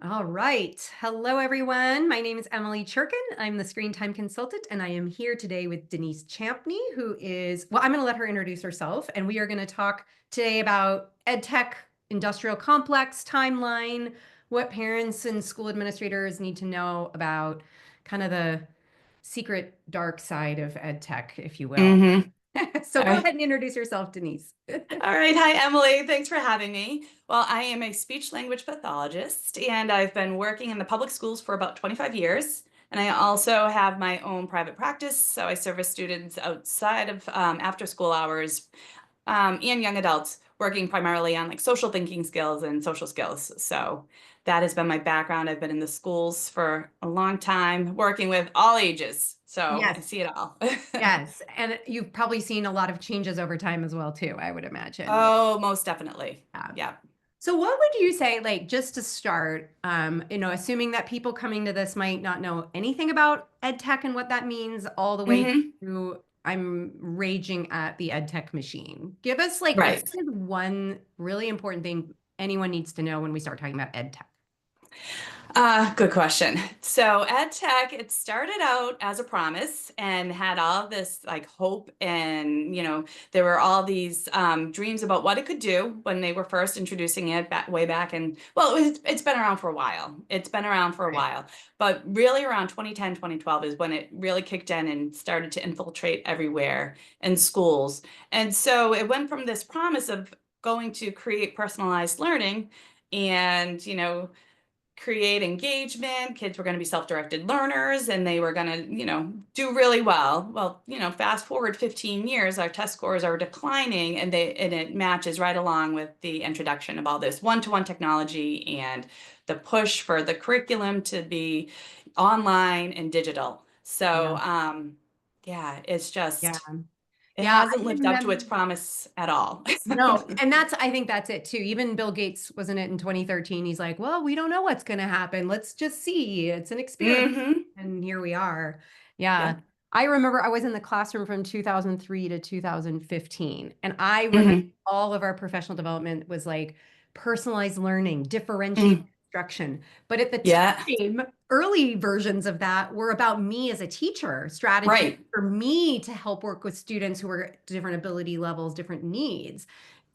All right. Hello, everyone. My name is Emily Cherkin. I'm the Screentime consultant, and I am here today with Denise Champney, who is, well, I'm going to let her introduce herself, and we are going to talk today about EdTech, industrial complex, timeline, what parents and school administrators need to know about kind of the secret dark side of EdTech, if you will. Mm-hmm. So All go right. ahead and introduce yourself, Denise. All right. Hi, Emily. Thanks for having me. Well, I am a speech language pathologist, and I've been working in the public schools for about 25 years. And I also have my own private practice. So I service students outside of after school hours and young adults, working primarily on like social thinking skills and social skills. So that has been my background. I've been in the schools for a long time, working with all ages. So I Yes. see it all. Yes, and you've probably seen a lot of changes over time as well too, I would imagine. Oh, most definitely. Yeah. Yeah. So what would you say, like just to start, assuming that people coming to this might not know anything about ed tech and what that means, all the way Hmm. to I'm raging at the ed tech machine. Give us like what Right. is one really important thing anyone needs to know when we start talking about ed tech? Good question. So EdTech, it started out as a promise and had all this like hope and, there were all these dreams about what it could do when they were first introducing it way back. And well, it's been around for a while. It's been around for a Right. while, but really around 2010, 2012 is when it really kicked in and started to infiltrate everywhere in schools. And so it went from this promise of going to create personalized learning and, create engagement. Kids were going to be self-directed learners and they were going to, do really well. Well, fast forward 15 years, our test scores are declining and it matches right along with the introduction of all this one-to-one technology and the push for the curriculum to be online and digital. So, Yeah. yeah, it's Yeah. just, it Yeah. hasn't I lived up to remember. its promise at all. No, and I think that's it too. Even Bill Gates, wasn't it in 2013? He's like, well, we don't know what's going to happen. Let's just see. It's an experiment. Hmm. And here we are. Yeah. Yeah. I remember I was in the classroom from 2003 to 2015. And I remember Hmm. all of our professional development was like personalized learning, differentiated Mm. instruction. But at the Yeah. time, early versions of that were about me as a teacher, strategy Right. for me to help work with students who were different ability levels, different needs.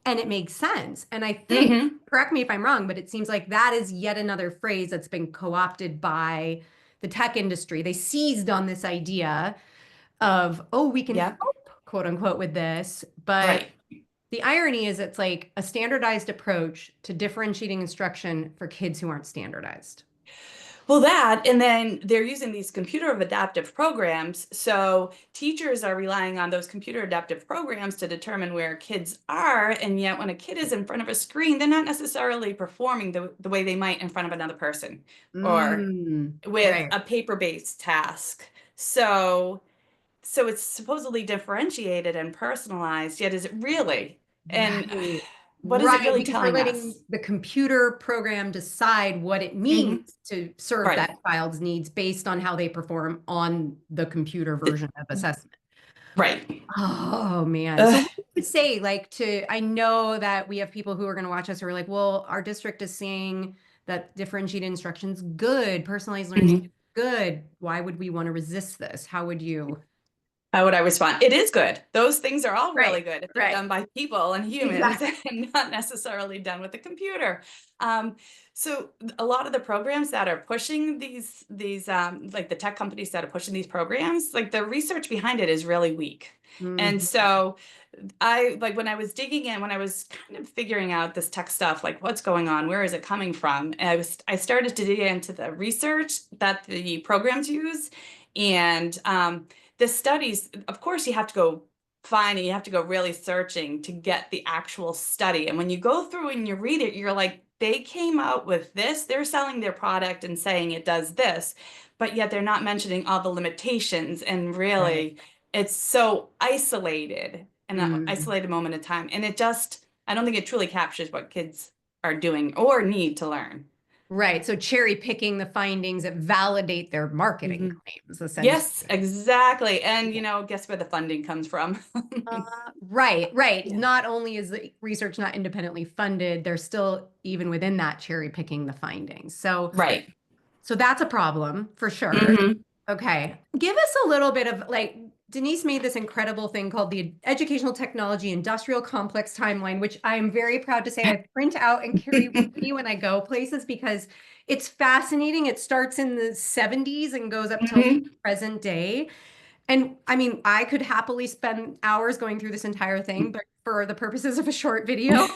And it makes sense. And I think, Hmm. correct me if I'm wrong, but it seems like that is yet another phrase that's been co-opted by the tech industry. They seized on this idea of, oh, we can Yep. help, quote unquote, with this. But Right. the irony is it's like a standardized approach to differentiating instruction for kids who aren't standardized. Well, that, and then they're using these computer adaptive programs. So teachers are relying on those computer adaptive programs to determine where kids are. And yet, when a kid is in front of a screen, they're not necessarily performing the way they might in front of another person or with Right. a paper-based task. So it's supposedly differentiated and personalized, yet is it really? And Right. what is it Right. really Because we're telling letting us? the computer program decide what it means Hmm. to serve Right. that child's needs based on how they perform on the computer version of assessment. Right. Oh man. So Ugh. what would you say, like I know that we have people who are going to watch us who are like, well, our district is saying that differentiated instruction's good, personalized learning is Mhm. good. Why would we want to resist this? How would you? How would I respond? It is good. Those things are all Right. really good if they're Right. done by people and humans Exactly. and not necessarily done with the computer. Um, so a lot of the programs that are pushing these like the tech companies that are pushing these programs, like the research behind it is really weak. And Mhm. so I like when I was digging in, when I was kind of figuring out this tech stuff, like what's going on, where is it coming from? And I started to dig into the research that the programs use, and the studies. Of course, you have to go find and you have to go really searching to get the actual study. And when you go through and you read it, you're like, they came out with this. They're selling their product and saying it does this, but yet they're not mentioning all the limitations and Right. really it's so isolated in an Mm. isolated moment in time. And it just, I don't think it truly captures what kids are doing or need to learn. Right. So cherry picking the findings that validate their marketing Mhm. claims, essentially. Yes, exactly. And, guess where the funding comes from? Right, right. Yeah. Not only is the research not independently funded, they're still even within that cherry picking the findings. Right. So that's a problem for sure. Hmm. Okay. Give us a little bit of like Denise made this incredible thing called the Educational Technology Industrial Complex Timeline, which I'm very proud to say I print out and carry with me when I go places because it's fascinating. It starts in the 70s and goes up till Hmm. present day. And I mean, I could happily spend hours going through this entire thing, but for the purposes of a short video,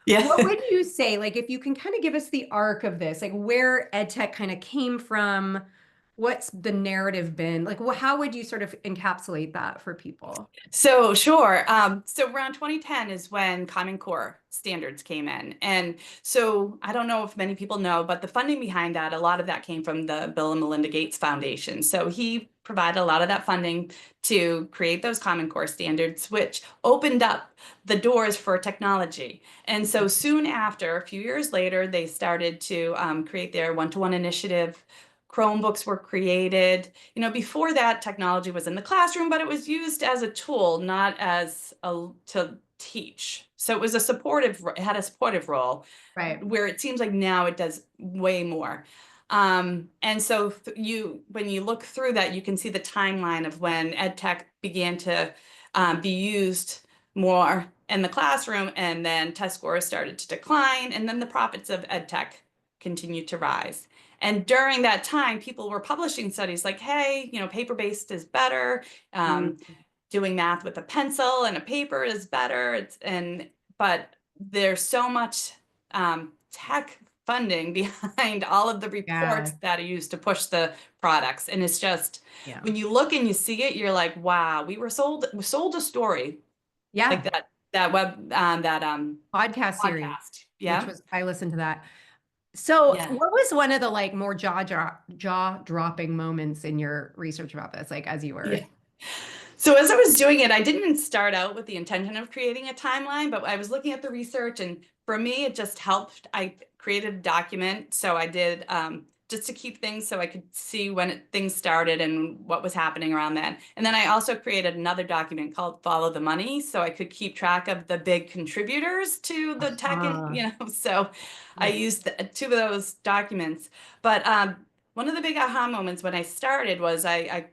Yeah. what would you say, like, if you can kind of give us the arc of this, like where EdTech kind of came from, what's the narrative been? Like, how would you sort of encapsulate that for people? So sure. So around 2010 is when Common Core standards came in. And so I don't know if many people know, but the funding behind that, a lot of that came from the Bill and Melinda Gates Foundation. So he provided a lot of that funding to create those Common Core standards, which opened up the doors for technology. And so soon after, a few years later, they started to create their one-to-one initiative. Chromebooks were created. Before that, technology was in the classroom, but it was used as a tool, not as to teach. So it was it had a supportive role, Right. where it seems like now it does way more. And so when you look through that, you can see the timeline of when EdTech began to be used more in the classroom, and then test scores started to decline, and then the profits of EdTech continued to rise. And during that time, people were publishing studies like, hey, paper-based is better. Mm, Doing math with a pencil and a paper is better. But there's so much tech funding behind all of the reports yeah. that are used to push the products. And it's just, Yeah. when you look and you see it, you're like, wow, we sold a story like Yeah. that Podcast series, podcast. which Yeah. was, I listened to that. So, Yeah. what was one of the like more jaw dropping moments in your research about this, like as you Yeah. were? So as I was doing it, I didn't start out with the intention of creating a timeline, but I was looking at the research, and for me, it just helped. I created a document, so I did just to keep things so I could see when things started and what was happening around then. And then I also created another document called Follow the Money, so I could keep track of the big contributors to the tech, Uh, So I right. used two of those documents. But one of the big aha moments when I started was I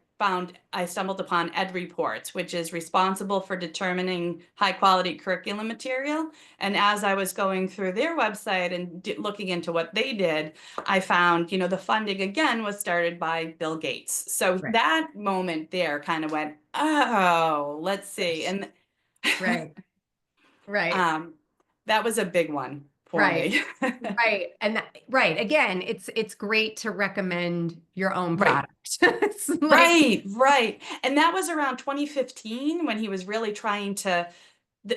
stumbled upon Ed Reports, which is responsible for determining high quality curriculum material. And as I was going through their website and looking into what they did, I found, the funding again was started by Bill Gates. So Right. that moment there kind of went, oh, let's see. And Right. Right. um, that was a big one for Right. me. Right. And right. Again, it's great to recommend your own Right. product. It's like, Right, right. And that was around 2015 when he was really trying to.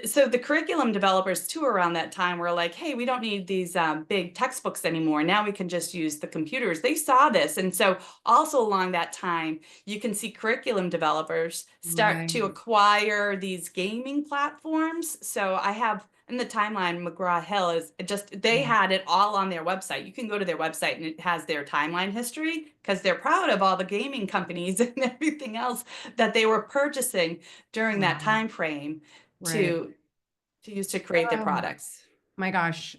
So the curriculum developers too around that time were like, hey, we don't need these big textbooks anymore. Now we can just use the computers. They saw this. And so also along that time, you can see curriculum developers start to right. acquire these gaming platforms. So I have in the timeline, McGraw-Hill is just, they Yeah. had it all on their website. You can go to their website and it has their timeline history because they're proud of all the gaming companies and everything else that they were purchasing during that Wow. time frame Right. to use to create their Oh products. my gosh.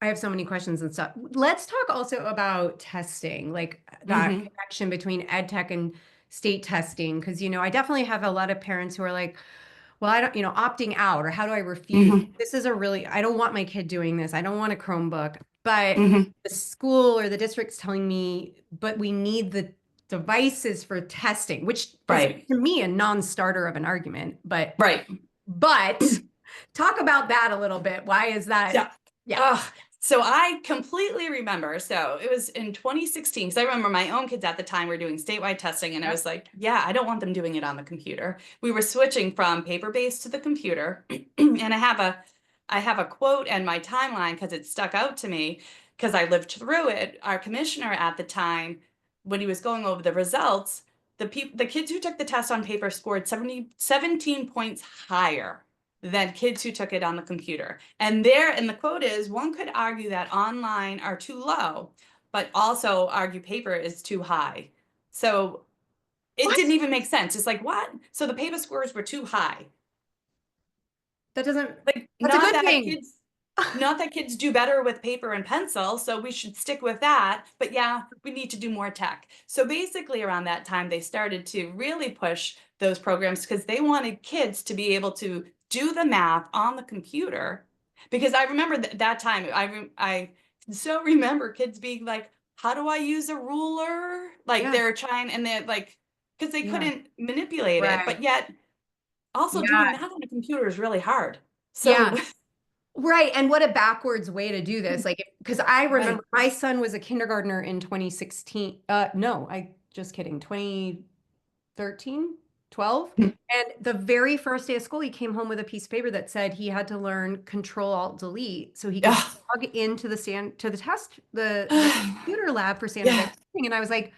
I have so many questions and stuff. Let's talk also about testing, like that Hmm. connection between ed tech and state testing. Because, I definitely have a lot of parents who are like, well, I don't, opting out, or how do I refuse? Hmm. This is I don't want my kid doing this. I don't want a Chromebook. But Hmm. the school or the district's telling me, but we need the devices for testing, which is Right. to me a non-starter of an argument. Right. But talk about that a little bit. Why is that? Yeah. Yeah. Oh, so I completely remember. So it was in 2016, because I remember my own kids at the time were doing statewide testing, and I Yep. was like, yeah, I don't want them doing it on the computer. We were switching from paper-based to the computer. And I have a quote in my timeline because it stuck out to me because I lived through it. Our commissioner at the time, when he was going over the results, the kids who took the test on paper scored 17 points higher than kids who took it on the computer. And the quote is, one could argue that online are too low, but also argue paper is too high. So it What? didn't even make sense. It's like, what? So the paper scores were too high. That doesn't, Like, that's a good thing. not that kids do better with paper and pencil, so we should stick with that. But yeah, we need to do more tech. So basically around that time, they started to really push those programs because they wanted kids to be able to do the math on the computer. Because I remember that time, I so remember kids being like, how do I use a ruler? Like Yeah. they're trying, and they're like, because they Yeah. couldn't manipulate it, but Right. yet also doing Yeah. math on a computer is really hard. Yeah. So, Right. And what a backwards way to do this. Like, because I right. remember my son was a kindergartner in 2016. No, I just kidding. 2013, 12. And the very first day of school, he came home with a piece of paper that said he had to learn Control Alt Delete so he could Ugh. log into the test, the computer lab for standardized Yeah, testing. And I was like,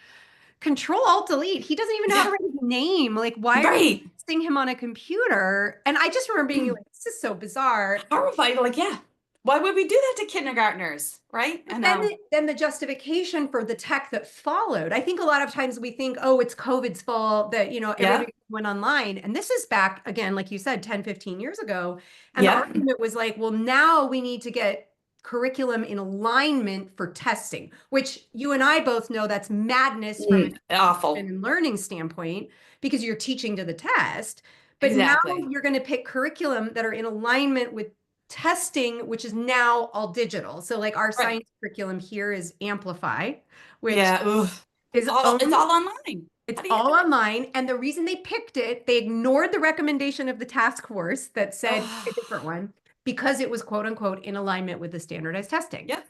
Control Alt Delete. He doesn't even know how to yeah, write his name. Like, why are you right. testing him on a computer? And I just remember being like, this is so bizarre. Horrified. Like, yeah, why would we do that to kindergartners? Right? But I know. then the justification for the tech that followed. I think a lot of times we think, oh, it's COVID's fault that, Yeah, everybody went online. And this is back again, like you said, 10, 15 years ago. And the yeah. argument was like, well, now we need to get curriculum in alignment for testing, which you and I both know that's madness from an education Awful. and learning standpoint because you're teaching to the test. But now Exactly. you're going to pick curriculum that are in alignment with testing, which is now all digital. So like our Right. science curriculum here is Amplify, which Yeah. Ugh. is It's owned, all online. it's How do you? all online. And the reason they picked it, they ignored the recommendation of the task force that said a different one because it was quote unquote in alignment with the standardized testing. Yep.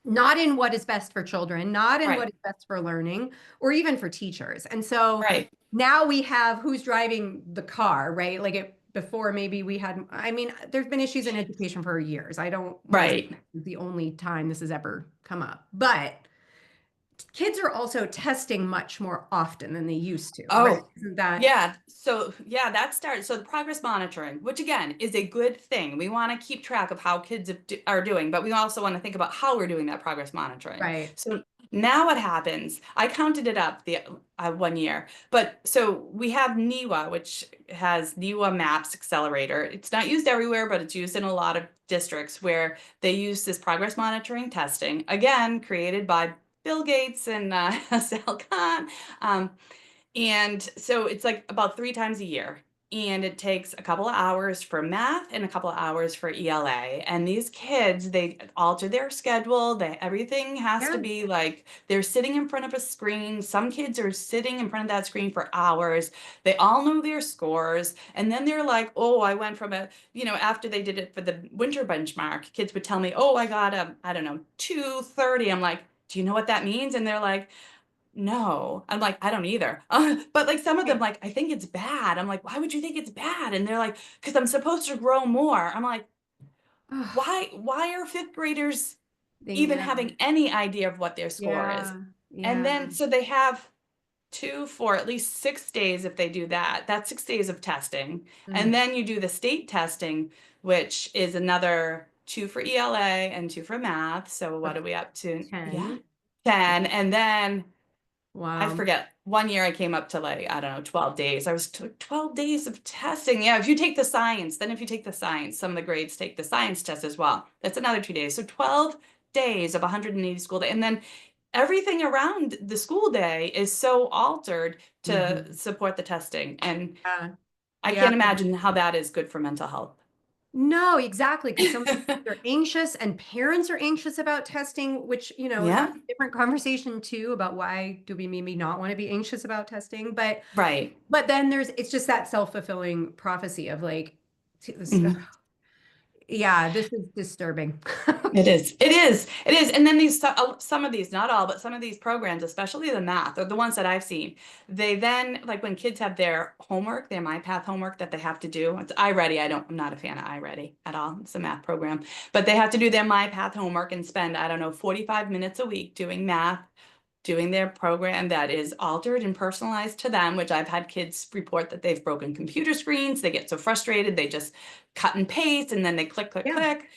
Not in what is best for children, not in what Right. is best for learning, or even for teachers. And so Right. now we have who's driving the car, right? Like before maybe we had, I mean, there's been issues in education for years. I don't want to say Right. this is the only time this has ever come up, but kids are also testing much more often than they used to, right? Oh, Isn't that yeah. So, yeah, that starts. So, the progress monitoring, which again is a good thing. We want to keep track of how kids are doing, but we also want to think about how we're doing that progress monitoring. right? So, now what happens? I counted it up the 1 year, but so we have NEWA, which has NEWA Maps Accelerator. It's not used everywhere, but it's used in a lot of districts where they use this progress monitoring testing, again, created by Bill Gates and Sal Khan. Um, and so it's like about 3 times a year. And it takes a couple of hours for math and a couple of hours for ELA. And these kids, they alter their schedule. Everything has to Yeah. be like they're sitting in front of a screen. Some kids are sitting in front of that screen for hours. They all know their scores. And then they're like, oh, I went from after they did it for the winter benchmark, kids would tell me, oh, I got I don't know, 230. I'm like, do you know what that means? And they're like, no. I'm like, I don't either. But like some of them, Right. like, I think it's bad. I'm like, why would you think it's bad? And they're like, because I'm supposed to grow more. I'm like, Ugh, why are fifth graders even yeah. having any idea of what their score is? Yeah. And Yeah. then so they have 2 for at least 6 days if they do that. That's 6 days of testing. And Mm. then you do the state testing, which is another 2 for ELA and 2 for math. So So what are we up to? Yeah, 10. 10. And then I Wow. forget. 1 year I came up to like, I don't know, 12 days. I was 12 days of testing. Yeah, if you take the science, then if you take the science, some of the grades take the science test as well. That's another 2 days. So 12 days of 180 school day. And then everything around the school day is so altered to Mhm. support the testing. And Yeah. I Yeah. can't imagine how that is good for mental health. No, exactly. Because so many kids are anxious and parents are anxious about testing, which, Yeah, that's a different conversation too about why do we maybe not want to be anxious about testing. right. But then it's just that self-fulfilling prophecy of like, this, Mhm. yeah, this is disturbing. It is. It is. It is. And then some of these, not all, but some of these programs, especially the math, or the ones that I've seen, they then, like when kids have their homework, their MyPath homework that they have to do. It's iReady. I'm not a fan of iReady at all. It's a math program, but they have to do their MyPath homework and spend, I don't know, 45 minutes a week doing math, doing their program that is altered and personalized to them, which I've had kids report that they've broken computer screens. They get so frustrated, they just cut and paste and then they click, click, Yeah. click.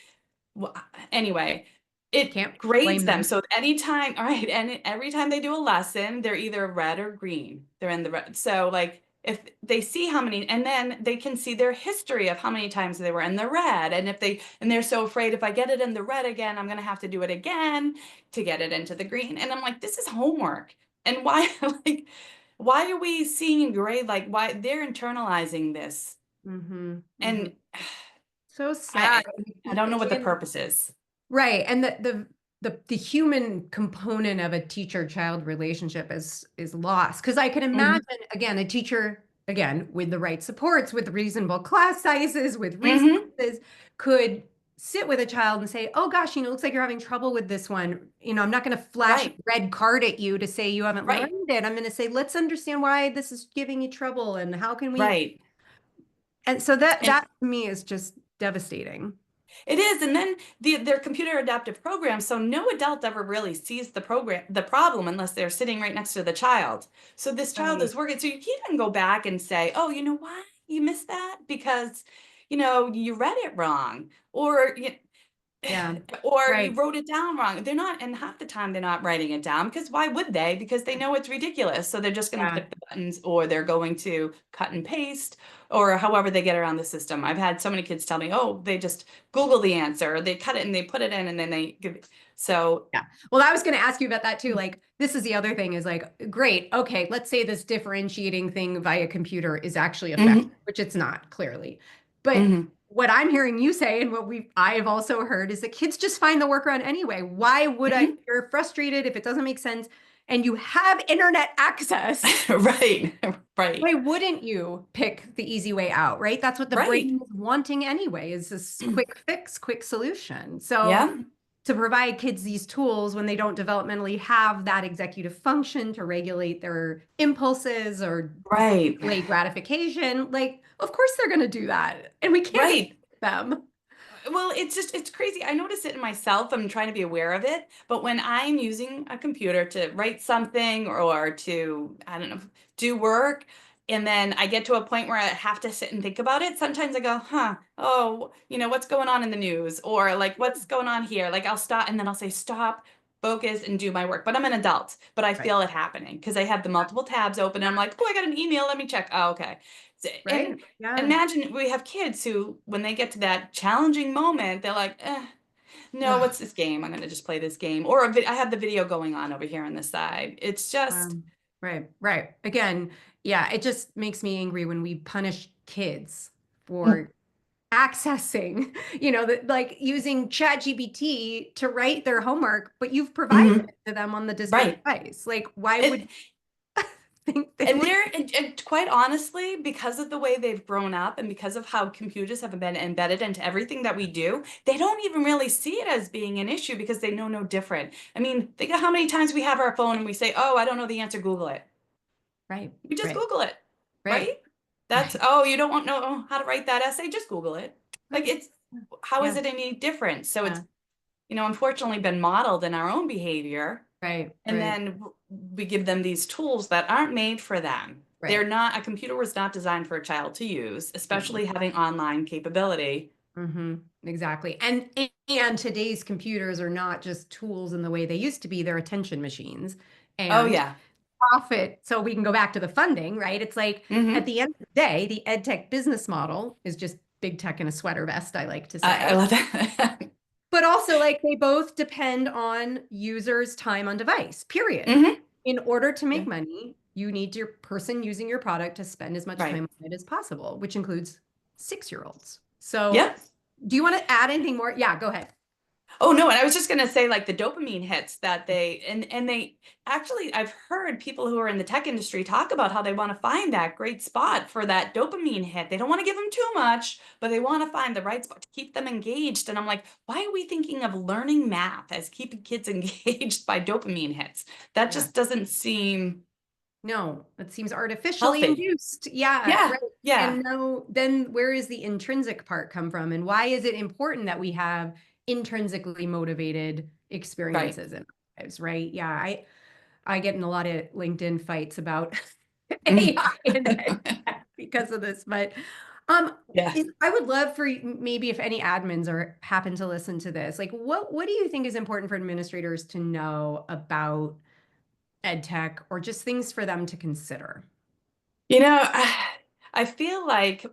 Well, anyway, It Can't grades blame them. them. So anytime, all right, and every time they do a lesson, they're either red or green. They're in the red. So like if they see how many, and then they can see their history of how many times they were in the red. And they're so afraid if I get it in the red again, I'm gonna have to do it again to get it into the green. And I'm like, this is homework. And why, like, why are we seeing gray? Like why they're internalizing this? Mm-hmm, mm-hmm. And So sad. I I don't know what the Again, purpose is. right. And the human component of a teacher-child relationship is lost. Because I can Hmm. imagine, again, a teacher, again, with the right supports, with reasonable class sizes, with Hmm. resources, could sit with a child and say, oh gosh, looks like you're having trouble with this one. I'm not going to flash a Right, red card at you to say you haven't right, learned it. I'm going to say, let's understand why this is giving you trouble and how can we. right. And so that And that to me is just devastating. it is, and then they're computer adaptive programs, so no adult ever really sees the problem unless they're sitting right next to the child. So this child Right. is working, so you can't even go back and say, oh, you know what? You missed that because, you read it wrong, or Yeah. or you Right. wrote it down wrong. They're not, and half the time they're not writing it down because why would they? Because they know it's ridiculous. So they're just going to Yeah. click the buttons or they're going to cut and paste or however they get around the system. I've had so many kids tell me, oh, they just Google the answer, or they cut it and they put it in and then they give it. So, Yeah. Well, I was going to ask you about that too. Like, this is the other thing is like, great. Okay. Let's say this differentiating thing via computer is actually effective, mhm, which it's not clearly. But mhm, what I'm hearing you say and what I have also heard is that kids just find the workaround anyway. Why would I, mhm. if you're frustrated if it doesn't make sense and you have internet access? Right, right, Why wouldn't you pick the easy way out, right? That's what the right. brain is wanting anyway, is this quick fix, quick solution. So Yeah, to provide kids these tools when they don't developmentally have that executive function to regulate their impulses or right, delayed gratification, like, of course they're going to do that. And we can't right. expect them. Well, it's crazy. I notice it in myself. I'm trying to be aware of it. But when I'm using a computer to write something or to, I don't know, do work, and then I get to a point where I have to sit and think about it, sometimes I go, huh, oh, what's going on in the news? Or like, what's going on here? Like, I'll stop and then I'll say, stop, focus, and do my work. But I'm an adult, but I Right. feel it happening because I have the multiple tabs open and I'm like, oh, I got an email. Let me check. Oh, okay. Right. And Yeah. imagine we have kids who, when they get to that challenging moment, they're like, no, Ugh. what's this game? I'm going to just play this game. Or I have the video going on over here on the side. It's just, Right. Right. Again, yeah, it just makes me angry when we punish kids mm, for accessing, like using ChatGPT to write their homework, but you've provided mhm, it to them on the display right. device. Like, why And, would think they and would? and quite honestly, because of the way they've grown up and because of how computers have been embedded into everything that we do, they don't even really see it as being an issue because they know no different. I mean, think of how many times we have our phone and we say, oh, I don't know the answer, Google it. Right, We just right, Google it, right, right? That's, right, oh, you don't want to know how to write that essay? Just Google it. Like right. how is Yeah, it any different? So it's, yeah, unfortunately been modeled in our own behavior. right, And right, then we give them these tools that aren't made for them. right. A computer was not designed for a child to use, Mm-mm. especially having online capability. Mm-hmm. Exactly. And today's computers are not just tools in the way they used to be, they're attention machines. Oh, And yeah. profit. So we can go back to the funding, right? It's like at Hmm. the end of the day, the EdTech business model is just big tech in a sweater vest, I like to I say. love that. But also, like, they both depend on users' time on device, period. Hmm. In order to Yeah. make money, you need your person using your product to spend as much Right. time on it as possible, which includes 6-year-olds. So, Yep. do you want to add anything more? Yeah, go ahead. Oh no, and I was just gonna say like the dopamine hits that they actually I've heard people who are in the tech industry talk about how they want to find that great spot for that dopamine hit. They don't want to give them too much, but they want to find the right spot to keep them engaged. And I'm like, why are we thinking of learning math as keeping kids engaged by dopamine hits? That Yeah. just doesn't seem No, it seems artificially healthy. induced. Yeah, Yeah, right. yeah. And no, then where is the intrinsic part come from? And why is it important that we have intrinsically motivated Right. experiences in our lives, right? Yeah, I get in a lot of LinkedIn fights about Mhm. AI and ed tech because of this, but Um, Yeah. I would love for maybe if any admins or happen to listen to this, like what do you think is important for administrators to know about ed tech or just things for them to consider? You know, I feel like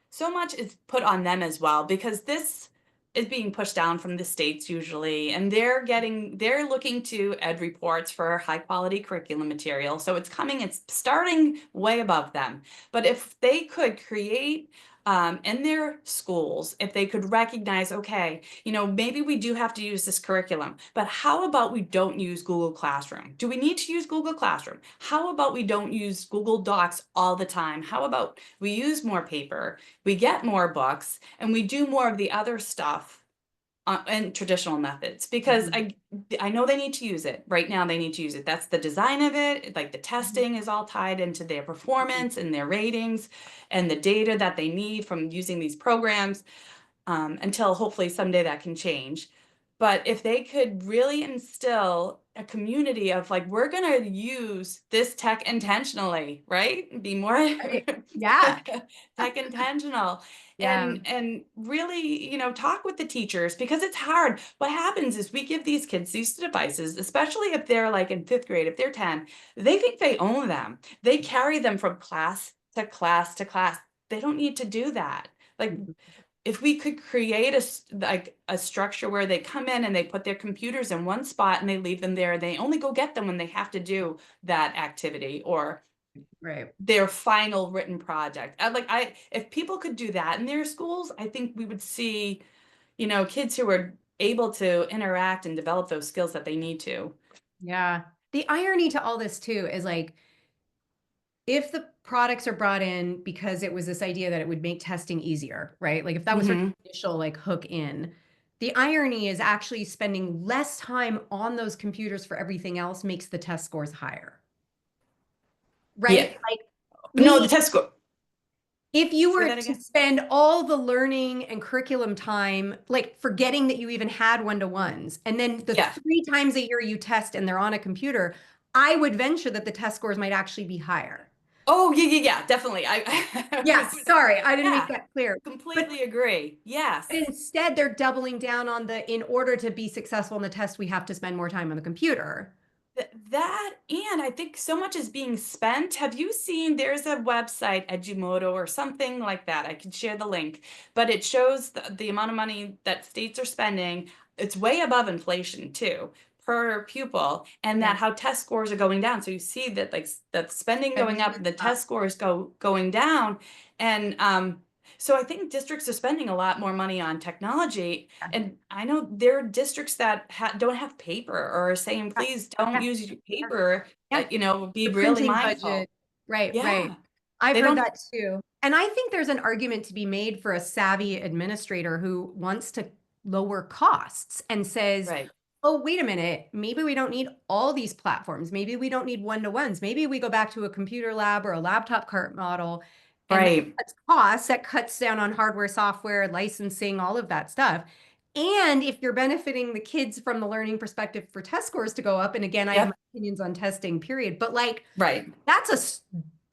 so much is put on them as well because this is being pushed down from the states usually, and they're looking to ed reports for high quality curriculum material. So it's starting way above them. But if they could create in their schools, if they could recognize, okay, maybe we do have to use this curriculum, but how about we don't use Google Classroom? Do we need to use Google Classroom? How about we don't use Google Docs all the time? How about we use more paper? We get more books and we do more of the other stuff and traditional methods because Mhm. I know they need to use it right now. They need to use it. That's the design of it. Like the Mhm. testing is all tied into their performance and their ratings and the data that they need from using these programs until hopefully someday that can change. But if they could really instill a community of like, we're going to use this tech intentionally, right? Be more Right. Yeah. tech intentional Yeah. and really, talk with the teachers because it's hard. What happens is we give these kids these devices, especially if they're like in fifth grade, if they're 10, they think they own them. They carry them from class to class to class. They don't need to do that. Like Mhm. if we could create like a structure where they come in and they put their computers in one spot and they leave them there, they only go get them when they have to do that activity or Right. their final written project. If people could do that in their schools, I think we would see, kids who are able to interact and develop those skills that they need to. Yeah. The irony to all this too is like if the products are brought in because it was this idea that it would make testing easier, right? Like if that was sort of Hmm. the initial like hook in, the irony is actually spending less time on those computers for everything else makes the test scores higher, Yeah. right? Like No, the meaning test score. if you Say were that to again. spend all the learning and curriculum time, like forgetting that you even had one-to-ones, and then the Yeah. 3 times a year you test and they're on a computer, I would venture that the test scores might actually be higher. Oh, yeah, yeah, yeah, definitely. Yes, sorry, I didn't make Yeah, that clear. But completely agree. Yes. instead, they're doubling down on in order to be successful in the test, we have to spend more time on the computer. That and I think so much is being spent. Have you seen there's a website, Edumuto or something like that? I can share the link, but it shows the amount of money that states are spending. It's way above inflation too per pupil, and Yeah. that how test scores are going down. So you see that like the spending going Spending up, is the up. test scores going down, and so I think districts are spending a lot more money on technology, Yeah. and I know there are districts that don't have paper or are saying, Yeah. please don't Yeah. use your Yeah. paper, Yeah. be The really printing mindful. budget. Right, right. Yeah, I've they heard don't, that too. And I think there's an argument to be made for a savvy administrator who wants to lower costs and says, right, oh, wait a minute, maybe we don't need all these platforms. Maybe we don't need one-to-ones. Maybe we go back to a computer lab or a laptop cart model, and that right. cuts costs, that cuts down on hardware, software, licensing, all of that stuff. And if you're benefiting the kids from the learning perspective for test scores to go up, and again, I have my Yep, opinions on testing, period, but like right, that's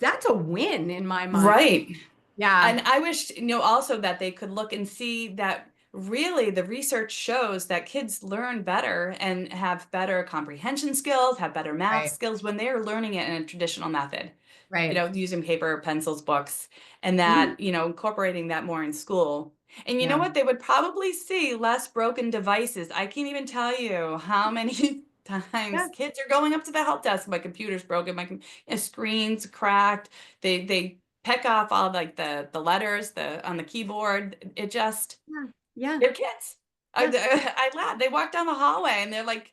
that's a win in my mind. right. Yeah, And I wish, also that they could look and see that really the research shows that kids learn better and have better comprehension skills, have better math right, skills when they're learning it in a traditional method. right. Using paper, pencils, books, and Mhm. that, incorporating that more in school. And you know Yeah, what? They would probably see less broken devices. I can't even tell you how many yeah, times kids are going up to the help desk. My computer's broken. Screen's cracked. They peck off all like the letters on the keyboard. It just yeah, yeah, they're kids. I, yeah. I laugh. They walk down the hallway and they're like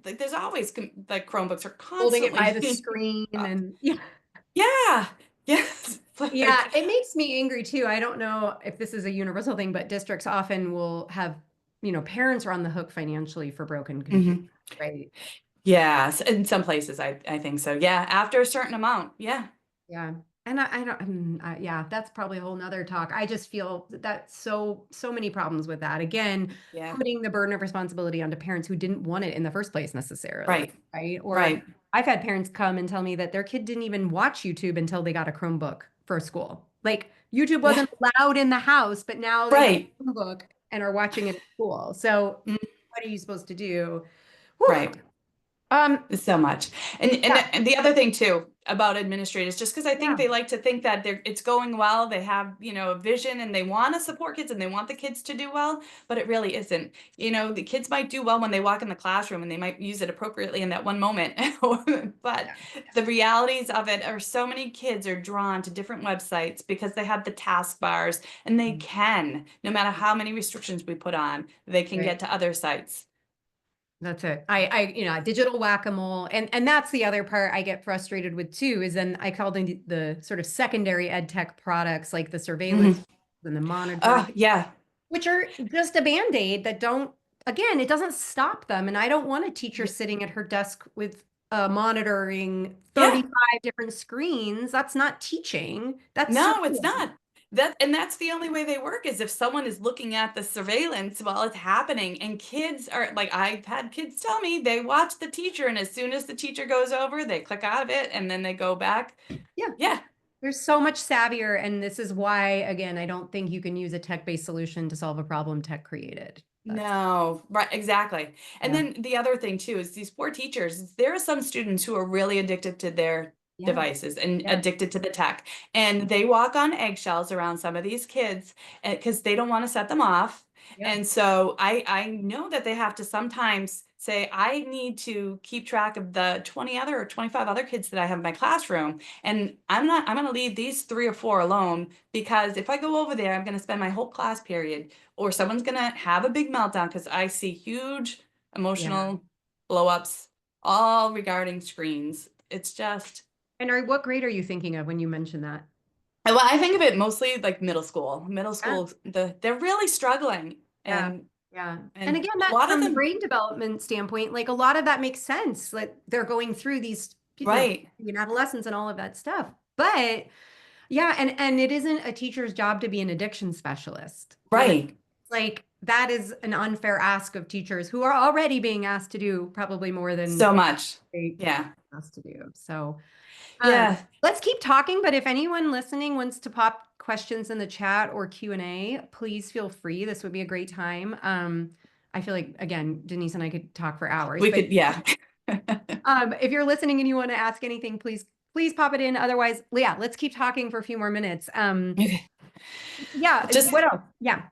there's always like Chromebooks are Holding it by the constantly screen and yeah. Yeah. Yes. Yeah, it makes me angry too. I don't know if this is a universal thing, but districts often will have, parents are on the hook financially for broken computers, Mhm. right? Yes. In some places, I think so. Yeah. After a certain amount. Yeah. Yeah. And I don't, yeah, that's probably a whole nother talk. I just feel that so many problems with that. Again, Yeah. putting the burden of responsibility onto parents who didn't want it in the first place necessarily, Right. right? Or Right. I've had parents come and tell me that their kid didn't even watch YouTube until they got a Chromebook for school. Like YouTube Yeah. wasn't allowed in the house, but now they have Right. a book and are watching it at school. So Mm, what are you supposed to do? Whew. right. Um, So much. yeah, And the other thing too about administrators, just because I think yeah, they like to think that it's going well, they have, a vision and they want to support kids and they want the kids to do well, but it really isn't. The kids might do well when they walk in the classroom and they might use it appropriately in that one moment. But yeah. the realities of it are so many kids are drawn to different websites because they have the taskbars and they can, no matter how many restrictions we put on, they can Right. get to other sites. That's it. Digital whack-a-mole. And that's the other part I get frustrated with too, is then I call them the sort of secondary ed tech products like the surveillance Mhm. and the monitoring, Oh, yeah. which are just a band-aid that don't, again, it doesn't stop them. And I don't want a teacher Yeah. sitting at her desk with monitoring Yeah. 35 different screens. That's not teaching. That's No, it's surveillance. not. And that's the only way they work is if someone is looking at the surveillance while it's happening. And kids are like, I've had kids tell me they watch the teacher, and as soon as the teacher goes over, they click out of it and then they go back. Yeah. Yeah. There's so much savvier, and this is why, again, I don't think you can use a tech-based solution to solve a problem tech created. That's No, right, exactly. And yeah, then the other thing too is these poor teachers, there are some students who are really addicted to their yeah, devices and yeah, addicted to the tech. And they walk on eggshells around some of these kids because they don't want to set them off. yeah, And so I know that they have to sometimes say, I need to keep track of the 20 other or 25 other kids that I have in my classroom. And I'm going to leave these 3 or 4 alone because if I go over there, I'm going to spend my whole class period or someone's gonna have a big meltdown because I see huge yeah. emotional blow-ups all regarding screens. It's just, And what grade are you thinking of when you mention that? well, I think of it mostly like middle school. Middle Yeah, school, they're really struggling, yeah, and yeah. And and again, a that lot of from the them, brain development standpoint, like a lot of that makes sense. Like they're going through these, right, adolescence and all of that stuff. But yeah, and it isn't a teacher's job to be an addiction specialist. right, Like that is an unfair ask of teachers who are already being asked to do probably more than so much. they Yeah, asked to do. So yeah. let's keep talking, but if anyone listening wants to pop questions in the chat or Q&A, please feel free. This would be a great time. I feel like, again, Denise and I could talk for hours, We but could, yeah. if you're listening and you want to ask anything, please pop it in. Otherwise, yeah, let's keep talking for a few more minutes. Okay. Yeah, Just what else? Yeah,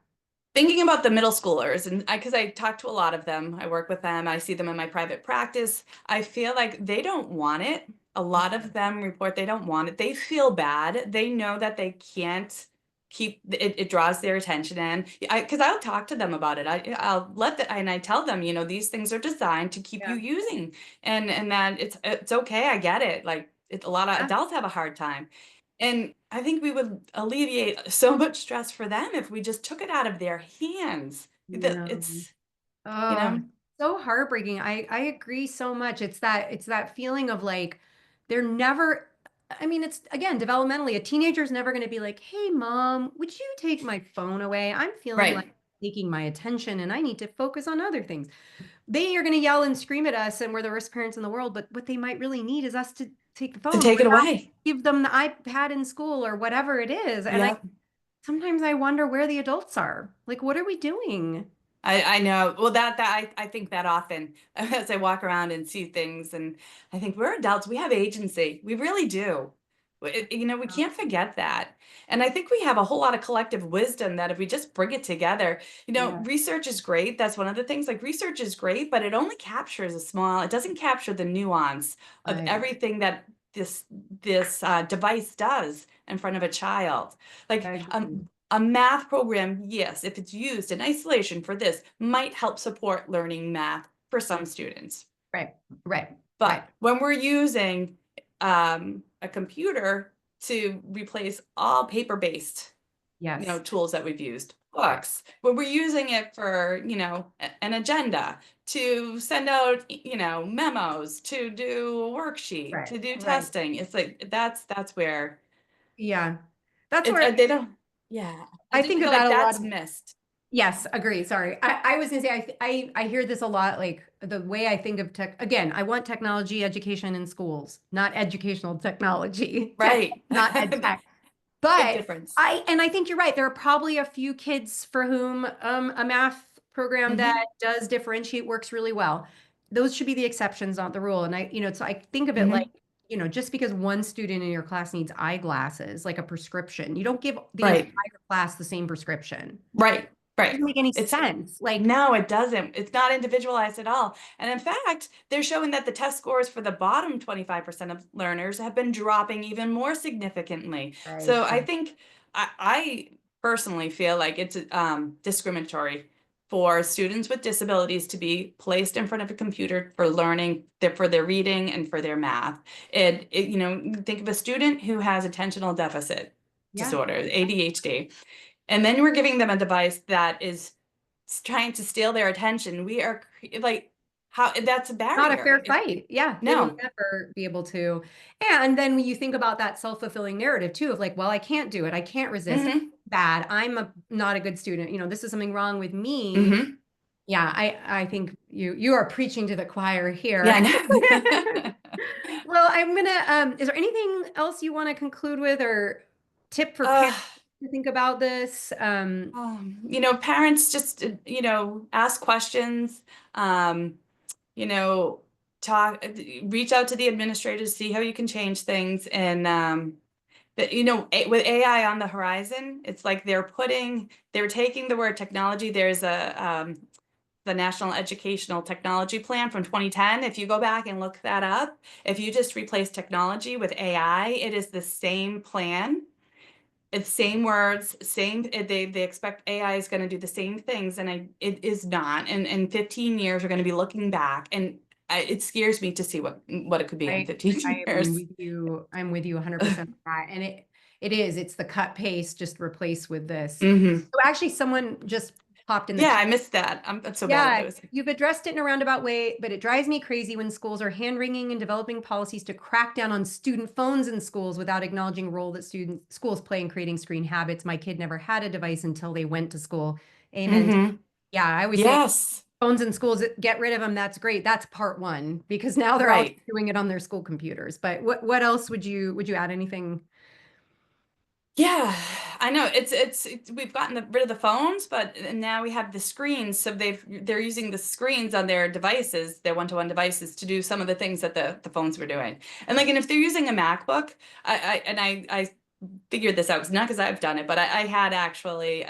thinking about the middle schoolers, and because I talk to a lot of them, I work with them, I see them in my private practice. I feel like they don't want it. A lot of them report they don't want it. They feel bad. They know that they can't keep it, it draws their attention in. Because I'll talk to them about it. I'll let the and I tell them, these things are designed to keep you yeah, using, and that it's okay. I get it. Like a lot of yeah, adults have a hard time. And I think we would alleviate so much stress for them if we just took it out of their hands. no. It's, you Oh, know, so heartbreaking. I agree so much. It's that feeling of like they're never, I mean, it's again, developmentally, a teenager's never going to be like, "Hey mom, would you take my phone away? I'm feeling like right. taking my attention and I need to focus on other things." They are going to yell and scream at us and we're the worst parents in the world, but what they might really need is us to take the To phone take or it not away. give them the iPad in school or whatever it is. And I Yeah. sometimes I wonder where the adults are. Like, what are we doing? I know. Well, I think that often as I walk around and see things, and I think we're adults. We have agency. We really do. We can't forget that. And I think we have a whole lot of collective wisdom that if we just bring it together, Yeah, research is great. That's one of the things. Like research is great, but it only captures it doesn't capture the nuance of right. everything that this device does in front of a child. I Like agree. a math program, yes, if it's used in isolation for this, might help support learning math for some students. Right, right, right. But when we're using a computer to replace all paper-based, Yes, tools that we've used, right, books, when we're using it for, an agenda, to send out, memos, to do a worksheet, right, to do right. testing, it's like that's where Yeah. That's it's where they don't. Yeah, I I just think feel of that like a lot. that's missed. Yes, agree. Sorry. I was gonna say I hear this a lot, like the way I think of tech. Again, I want technology education in schools, not educational technology. Tech, Right. not ed tech. Big But difference. I think you're right. There are probably a few kids for whom a math program that Hmm. does differentiate works really well. Those should be the exceptions, not the rule. And so I think of it like, Hmm. just because one student in your class needs eyeglasses, like a prescription, you don't give the entire Right. class the same prescription. Right. It Right. doesn't make any It's sense. Like, No, it doesn't. It's not individualized at all. And in fact, they're showing that the test scores for the bottom 25% of learners have been dropping even more significantly. right, So I right. think I personally feel like it's discriminatory for students with disabilities to be placed in front of a computer for learning, for their reading and for their math. Think of a student who has attentional deficit Yeah. disorder, ADHD, and then we're giving them a device that is trying to steal their attention. We are like, how that's a Not a barrier. fair fight. Yeah, they will No. never be able to. And then when you think about that self-fulfilling narrative too, of like, well, I can't do it. I can't resist. Hmm. Bad. Not a good student. This is something wrong with me. Hmm. Yeah, I think you are preaching to the choir Yeah, here. I know. Well, I'm gonna is there anything else you want to conclude with or tip for uh, parents to think about this? Parents just, ask questions, um, you know, talk, reach out to the administrators, see how you can change things. And, with AI on the horizon, it's like they're taking the word technology. There's the National Educational Technology Plan from 2010. If you go back and look that up, if you just replace technology with AI, it is the same plan. It's same words, they expect AI is going to do the same things, and it is not. And in 15 years, we're going to be looking back, and it scares me to see what it could be in I 15 I'm years. with you. I'm with you 100% on that. And it's the cut paste just replaced with this. Hmm. So actually someone just popped in the Yeah, chat. I missed that. I'm so bad at Yeah, those. you've addressed it in a roundabout way, but it drives me crazy when schools are hand-wringing and developing policies to crack down on student phones in schools without acknowledging the role that schools play in creating screen habits. My kid never had a device until they went to school. Amen. Hmm. Yeah, I always say Yes. phones in schools, get rid of them. That's great. That's part one because now they're all Right. doing it on their school computers. But what else would you add anything? Yeah, I know. We've gotten rid of the phones, but now we have the screens. So they're using the screens on their devices, their one-to-one devices, to do some of the things that the phones were doing. And if they're using a MacBook, I figured this out, not because I've done it, but I had actually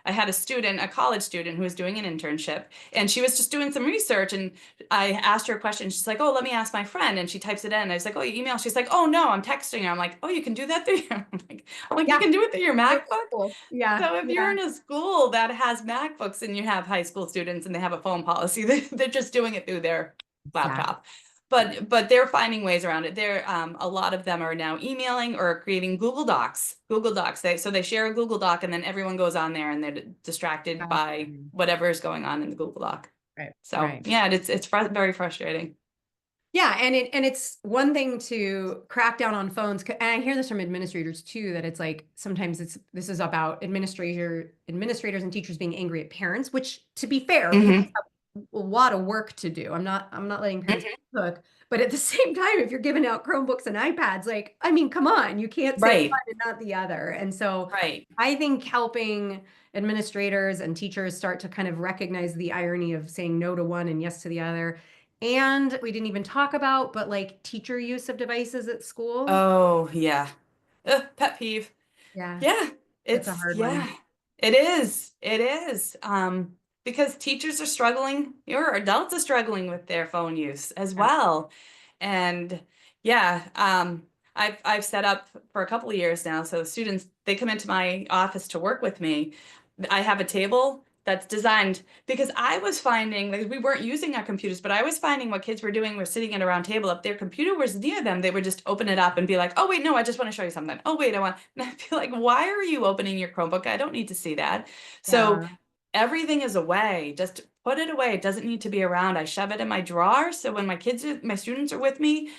I had a college student who was doing an internship, and she was just doing some research, and I asked her a question. She's like, "Oh, let me ask my friend," and she types it in. I was like, "Oh, you email?" She's like, "Oh no, I'm texting her." I'm like, "Oh, you can do that through your." I'm like, "You Yeah, can do it through your it was MacBook." cool. Yeah, So if you're yeah, in a school that has MacBooks and you have high school students and they have a phone policy, they're just doing it through their exactly. laptop. But they're finding ways around it. A lot of them are now emailing or creating Google Docs. Google Docs. They share a Google Doc, and then everyone goes on there and they're distracted by whatever is going on in the Google Doc. Right, So right. yeah, it's very frustrating. Yeah, and it's one thing to crack down on phones, and I hear this from administrators too, that it's like sometimes this is about administrators and teachers being angry at parents, which to be fair, parents Hmm. have a lot of work to do. I'm not letting parents Hmm. cook, but at the same time, if you're giving out Chromebooks and iPads, like, I mean, come on, you can't say one Right. and not the other. And so Right. I think helping administrators and teachers start to kind of recognize the irony of saying no to one and yes to the other. And we didn't even talk about, but like teacher use of devices at school. Oh yeah. Pet peeve. Yeah, Yeah, that's a hard one. it is. It is. Because teachers are struggling, your adults are struggling with their phone use as Yeah. well. And yeah, I've set up for a couple of years now. So students, they come into my office to work with me. I have a table that's designed because I was finding, like, we weren't using our computers, but I was finding what kids were doing were sitting at a round table. If their computer was near them, they would just open it up and be like, "Oh wait, no, I just want to show you something. Oh wait, I want." And I'd be like, "Why are you opening your Chromebook? I don't need to see that." So Yeah, everything is away. Just put it away. It doesn't need to be around. I shove it in my drawer. So when my students are with me,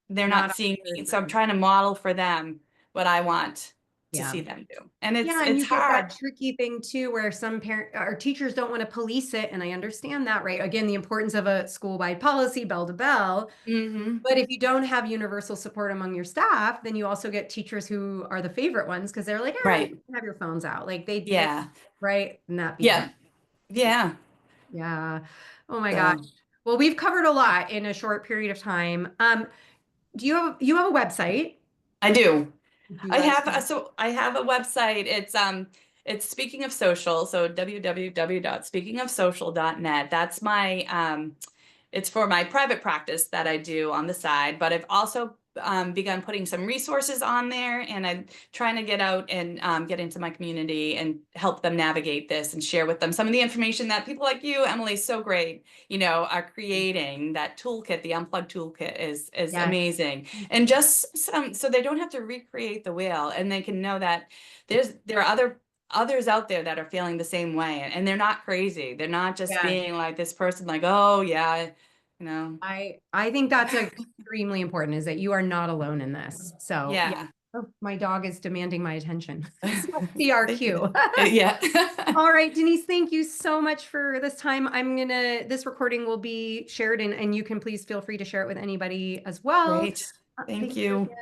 they're not not on seeing your me. So I'm screen. trying to model for them what I want. to Yeah. see them do. And Yeah, and it's you get that hard. tricky thing too, where some parent or teachers don't want to police it, and I understand that, right? Again, the importance of a school-wide policy, bell to bell. Hmm. But if you don't have universal support among your staff, then you also get teachers who are the favorite ones because they're like, Right. you can have your phones out. Like they Yeah. right, not be Yeah. fun. Yeah. Yeah. Oh my gosh. So Well, we've covered a lot in a short period of time. Do you have a website? I do. Would you I like have to? so I have a website. It's Speaking of Social, so www.speakingofsocial.net. That's my it's for my private practice that I do on the side, but I've also begun putting some resources on there, and I'm trying to get out and get into my community and help them navigate this and share with them some of the information that people like you, Emily, so great, are creating. That toolkit, the Unplugged toolkit, is Yes. amazing, and just some so they don't have to recreate the wheel, and they can know that there are others out there that are feeling the same way, and they're not crazy. They're not just Yes. being like this person, like, oh yeah, you know. I think that's extremely important is that you are not alone in this. So yeah. Yeah. Oh, my dog is demanding my attention. So Thank you. PRQ. Yeah. All right, Denise, thank you so much for this time. This recording will be shared and you can please feel free to share it with anybody as well. Great. Thank Thank you you. again.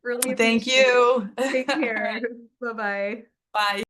Really Thank appreciate it. you. Take All care. right. Bye-bye. Bye.